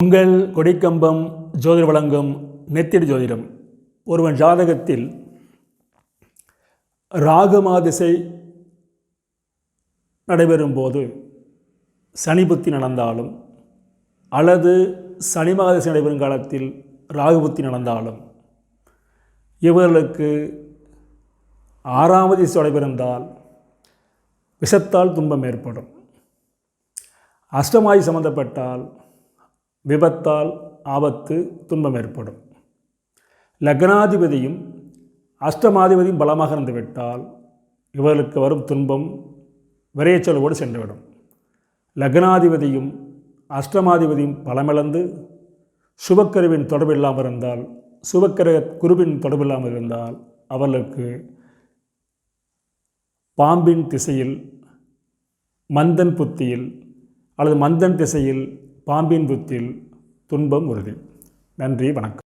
உங்கள் கொடிக்கம்பம் ஜோதிடர் வழங்கும் நெத்தியடி ஜோதிடம். ஒருவன் ஜாதகத்தில் ராகுமாதிசை நடைபெறும் போது சனி புத்தி நடந்தாலும் அல்லது சனி மாதிசை நடைபெறும் காலத்தில் ராகு புத்தி நடந்தாலும் இவர்களுக்கு 6ஆம் திசை நடைபெறுந்தால் விஷத்தால் துன்பம் ஏற்படும். அஷ்டமாதி சம்பந்தப்பட்டால் விபத்தால் ஆபத்து துன்பம் ஏற்படும். லக்னாதிபதியும் அஷ்டமாதிபதியும் பலமாக இருந்துவிட்டால் இவர்களுக்கு வரும் துன்பம் விரைச்செலவோடு சென்றுவிடும். லக்னாதிபதியும் அஷ்டமாதிபதியும் பலமிழந்து சுபக்கருவின் தொடர்பு இல்லாமல் இருந்தால், சுபக்கர குருவின் தொடர்பு இல்லாமல் இருந்தால் அவர்களுக்கு பாம்பின் திசையில் மந்தன் புத்தியில் அல்லது மந்தன் திசையில் பாம்பின் புத்தியில் துன்பம் உறுதி. நன்றி, வணக்கம்.